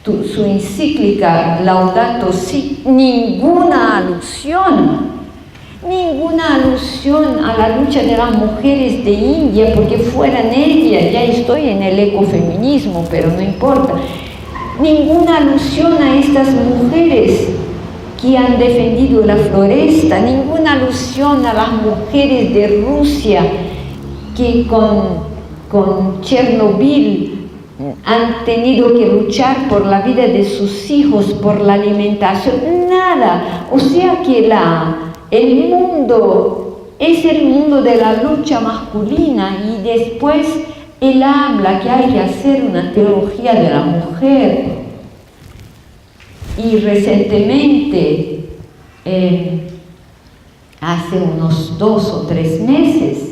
su encíclica Laudato Si, ninguna alusión a la lucha de las mujeres de India, porque fueran ellas, ya estoy en el ecofeminismo, pero no importa. Ninguna alusión a estas mujeres que han defendido la floresta, ninguna alusión a las mujeres de Rusia que con Chernobyl han tenido que luchar por la vida de sus hijos, por la alimentación, nada. O sea que el mundo es el mundo de la lucha masculina, y después él habla que hay que hacer una teología de la mujer. Y recientemente, hace unos 2 o 3 meses,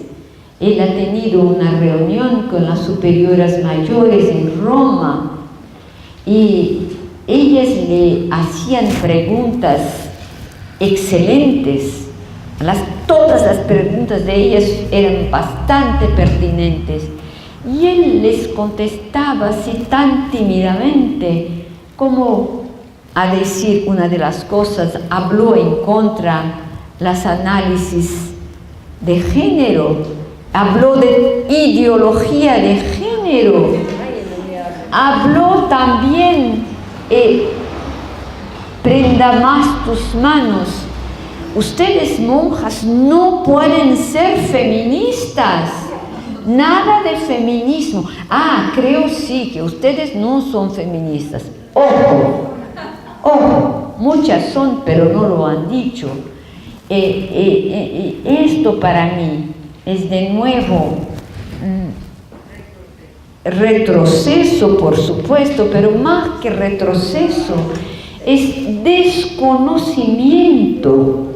él ha tenido una reunión con las superioras mayores en Roma, y ellas le hacían preguntas excelentes. Todas las preguntas de ellas eran bastante pertinentes, y él les contestaba así tan tímidamente, como a decir una de las cosas, habló en contra las análisis de género, habló de ideología de género, habló también, prenda más tus manos, ustedes monjas no pueden ser feministas, nada de feminismo. Creo sí que ustedes no son feministas. Ojo, muchas son, pero no lo han dicho. Esto para mí es de nuevo retroceso, por supuesto, pero más que retroceso, es desconocimiento.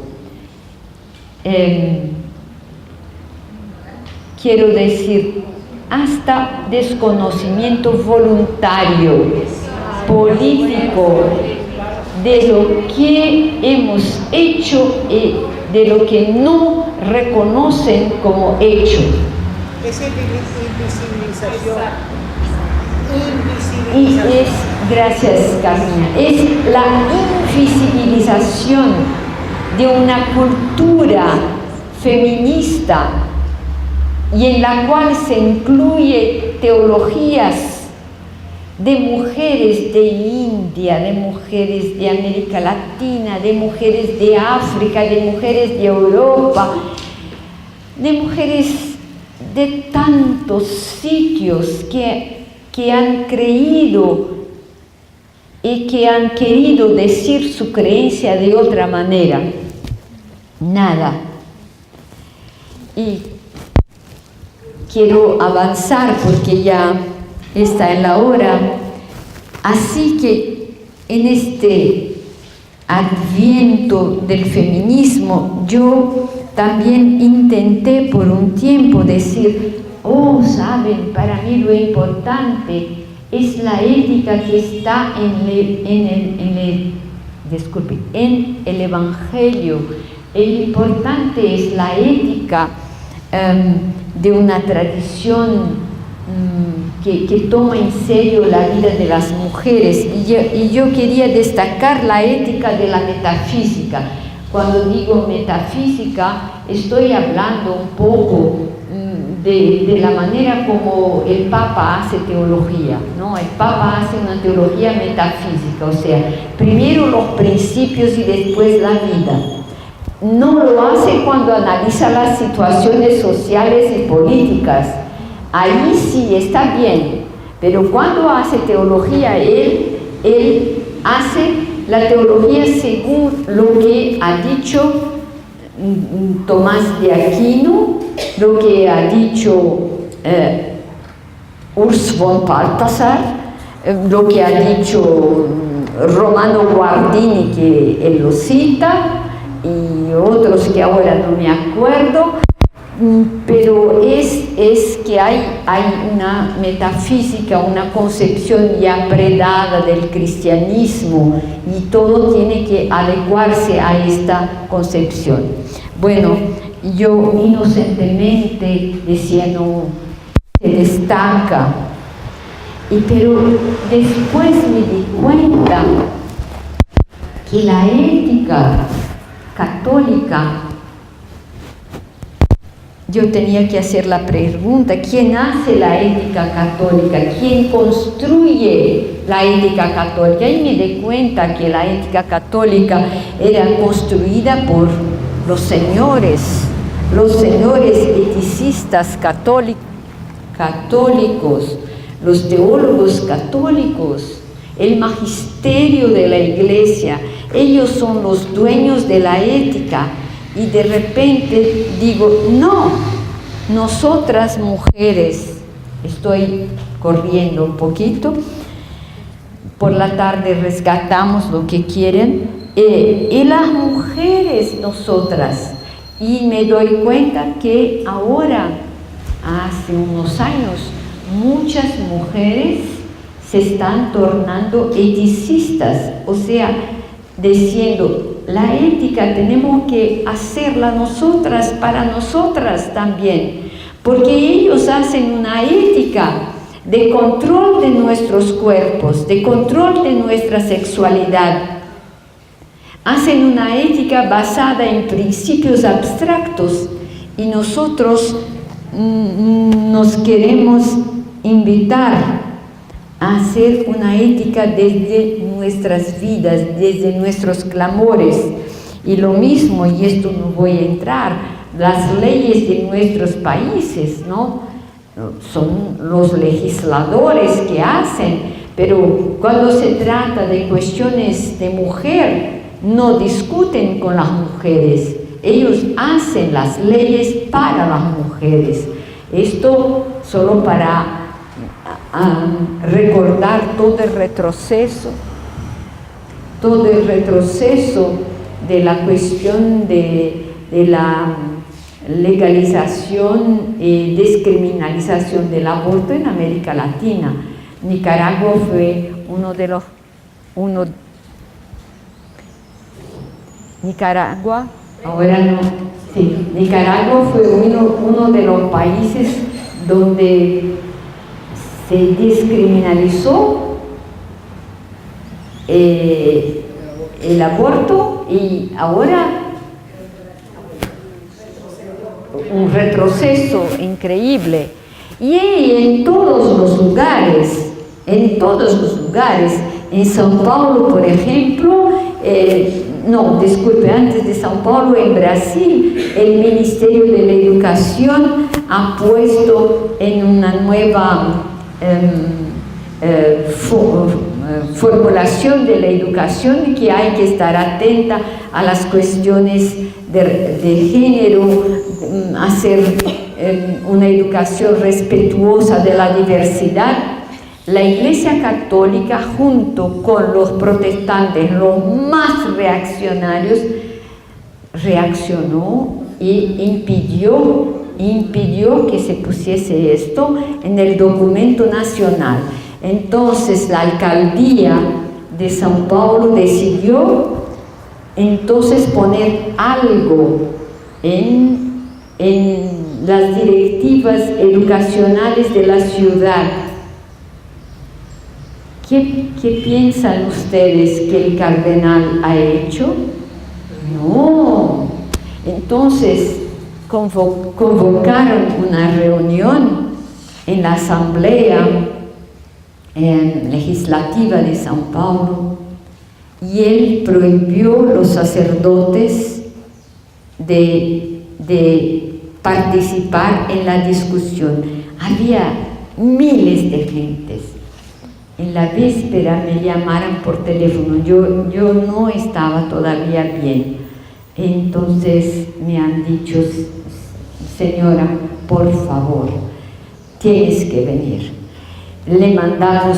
Quiero decir, hasta desconocimiento voluntario, político, de lo que hemos hecho y de lo que no reconocen como hecho. Es invisibilización. Y es, gracias Carmen, es la invisibilización de una cultura feminista y en la cual se incluye teologías de mujeres de India, de mujeres de América Latina, de mujeres de África, de mujeres de Europa, de mujeres de tantos sitios que han creído y que han querido decir su creencia de otra manera. Nada. Y quiero avanzar porque ya está en la hora. Así que en este adviento del feminismo, yo también intenté por un tiempo decir, saben, para mí lo importante es la ética que está en el Evangelio. Lo importante es la ética de una tradición que toma en serio la vida de las mujeres. Y yo quería destacar la ética de la metafísica. Cuando digo metafísica, estoy hablando un poco de la manera como el Papa hace teología, ¿no? El Papa hace una teología metafísica, o sea, primero los principios y después la vida. No lo hace cuando analiza las situaciones sociales y políticas. Ahí sí está bien, pero cuando hace teología, él hace la teología según lo que ha dicho Tomás de Aquino, lo que ha dicho Urs von Balthasar, lo que ha dicho Romano Guardini, que él lo cita, y otros que ahora no me acuerdo, pero es que hay una metafísica, una concepción ya predada del cristianismo y todo tiene que adecuarse a esta concepción. Bueno, yo inocentemente decía, no, se destaca, pero después me di cuenta que la ética católica, yo tenía que hacer la pregunta, ¿quién hace la ética católica? ¿Quién construye la ética católica? Y me di cuenta que la ética católica era construida por los señores eticistas católicos, los teólogos católicos, el magisterio de la Iglesia. Ellos son los dueños de la ética. Y de repente digo, no, nosotras mujeres, estoy corriendo un poquito, por la tarde rescatamos lo que quieren, y las mujeres, nosotras, y me doy cuenta que ahora, hace unos años, muchas mujeres se están tornando eticistas, o sea, diciendo, la ética tenemos que hacerla nosotras, para nosotras también, porque ellos hacen una ética de control de nuestros cuerpos, de control de nuestra sexualidad. Hacen una ética basada en principios abstractos y nosotros nos queremos invitar a hacer una ética desde nuestras vidas, desde nuestros clamores. Y lo mismo, y esto no voy a entrar, las leyes de nuestros países, ¿no? Son los legisladores que hacen, pero cuando se trata de cuestiones de mujer, no discuten con las mujeres, ellos hacen las leyes para las mujeres. Esto solo para recordar todo el retroceso de la cuestión de la legalización y descriminalización del aborto en América Latina. Nicaragua fue Nicaragua fue uno de los países donde se descriminalizó el aborto, y ahora un retroceso increíble. Y en todos los lugares, en São Paulo, por ejemplo, antes de São Paulo, en Brasil, el Ministerio de la Educación ha puesto en una nueva formulación de la educación que hay que estar atenta a las cuestiones de género, hacer una educación respetuosa de la diversidad. La Iglesia Católica, junto con los protestantes, los más reaccionarios, reaccionó y impidió que se pusiese esto en el documento nacional. Entonces la alcaldía de São Paulo decidió entonces poner algo en las directivas educacionales de la ciudad. ¿Qué piensan ustedes que el cardenal ha hecho? No. Entonces convocaron una reunión en la Asamblea Legislativa de São Paulo, y él prohibió a los sacerdotes de participar en la discusión. Había miles de gentes. En la víspera me llamaron por teléfono, yo no estaba todavía bien. Entonces me han dicho: señora, por favor, tienes que venir. Le mandamos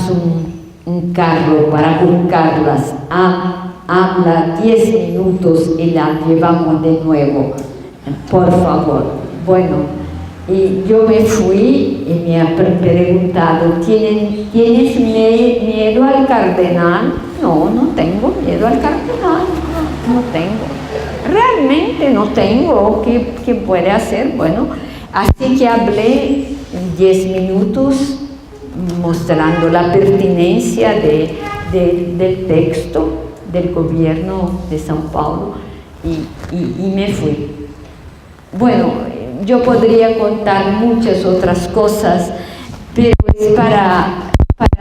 un carro para buscarlas, habla 10 minutos y la llevamos de nuevo, por favor. Bueno, y yo me fui y me han preguntado: ¿tienes miedo al cardenal? No, no tengo miedo al cardenal, no tengo. Realmente no tengo. ¿Qué puede hacer? Bueno, así que hablé 10 minutos mostrando la pertinencia del texto del gobierno de São Paulo y me fui. Bueno, yo podría contar muchas otras cosas, pero es para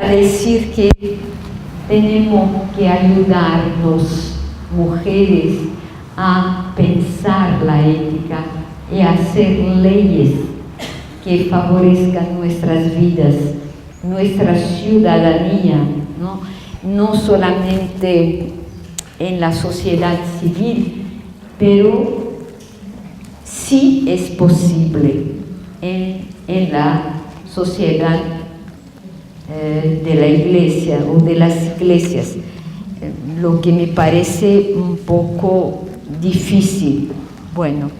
decir que tenemos que ayudarnos, mujeres, a pensar la ética y a hacer leyes que favorezcan nuestras vidas, nuestra ciudadanía, no solamente en la sociedad civil, pero sí es posible en la sociedad de la iglesia o de las iglesias, lo que me parece un poco difícil. Bueno,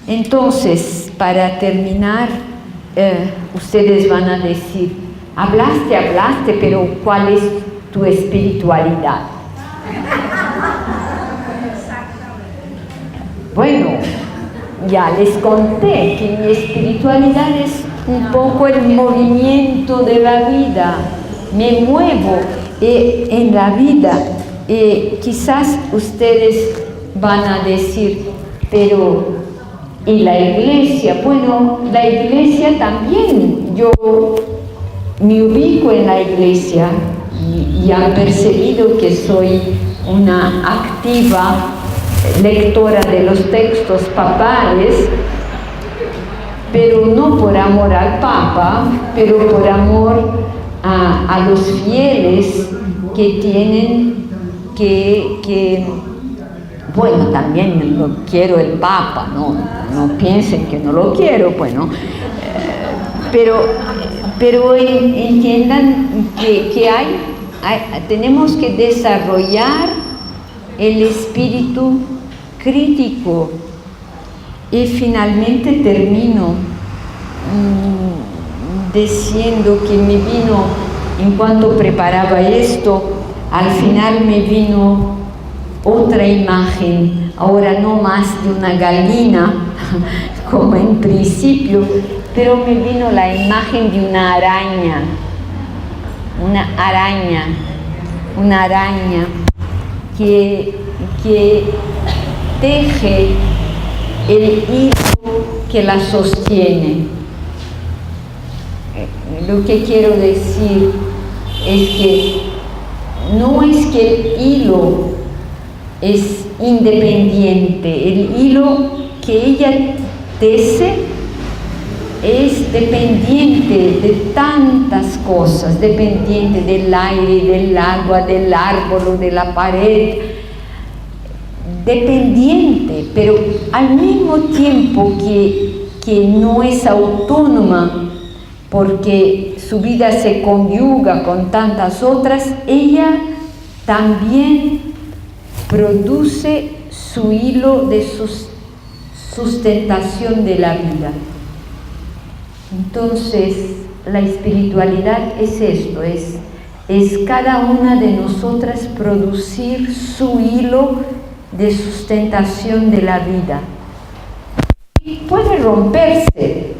entonces, para terminar, ustedes van a decir: hablaste, pero ¿cuál es tu espiritualidad? Bueno, ya les conté que mi espiritualidad es un poco el movimiento de la vida. Me muevo en la vida. Quizás ustedes van a decir: pero ¿y la iglesia? Bueno, la iglesia también. Yo me ubico en la iglesia y han percibido que soy una activa lectora de los textos papales, pero no por amor al Papa, pero por amor a los fieles que tienen bueno, también lo quiero el Papa, no piensen que no lo quiero, bueno, pero entiendan que tenemos que desarrollar el espíritu crítico. Y finalmente termino diciendo que me vino, en cuanto preparaba esto, al final me vino otra imagen, ahora no más de una gallina, como en principio, pero me vino la imagen de una araña que teje el hilo que la sostiene. Lo que quiero decir es que no es que el hilo es independiente, el hilo que ella tece es dependiente de tantas cosas, dependiente del aire, del agua, del árbol o de la pared, dependiente, pero al mismo tiempo que no es autónoma, porque su vida se conyuga con tantas otras, ella también produce su hilo de sustentación de la vida. Entonces, la espiritualidad es esto, es cada una de nosotras producir su hilo de sustentación de la vida. Y puede romperse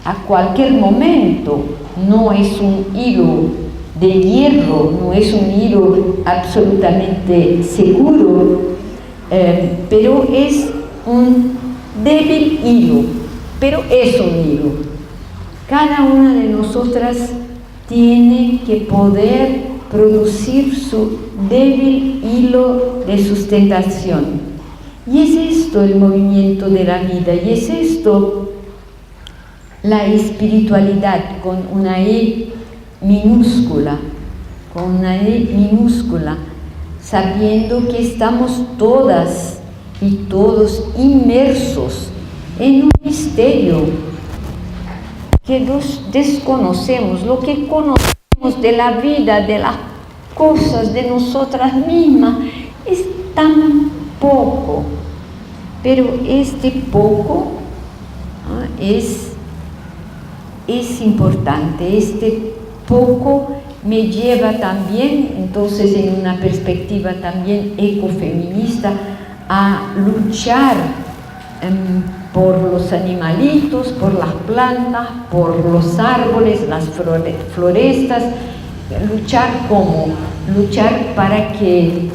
a cualquier momento, no es un hilo de hierro, no es un hilo absolutamente seguro, pero es un débil hilo, pero es un hilo. Cada una de nosotras tiene que poder producir su débil hilo de sustentación. Y es esto el movimiento de la vida, y es esto la espiritualidad con una E minúscula, sabiendo que estamos todas y todos inmersos en un misterio que nos desconocemos, lo que conocemos de la vida, de las cosas, de nosotras mismas, es tan poco, pero este poco es importante, este poco me lleva también, entonces en una perspectiva también ecofeminista, a luchar por los animalitos, por las plantas, por los árboles, las florestas. Luchar para que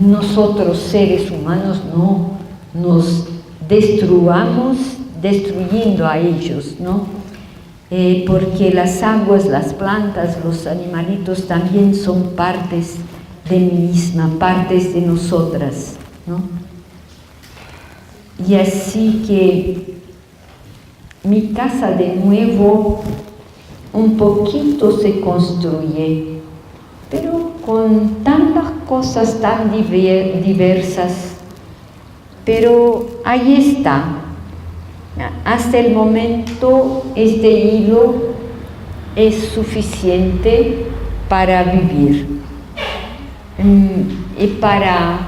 nosotros seres humanos no nos destruyamos destruyendo a ellos, ¿no? Porque las aguas, las plantas, los animalitos también son partes de mí misma, partes de nosotras, ¿no? Y así que mi casa de nuevo un poquito se construye, pero con tantas cosas tan diversas, pero ahí está. Hasta el momento este hilo es suficiente para vivir y para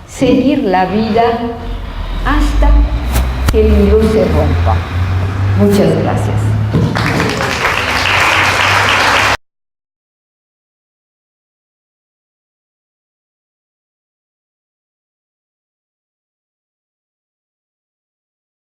seguir la vida hasta que el hilo se rompa. Muchas gracias.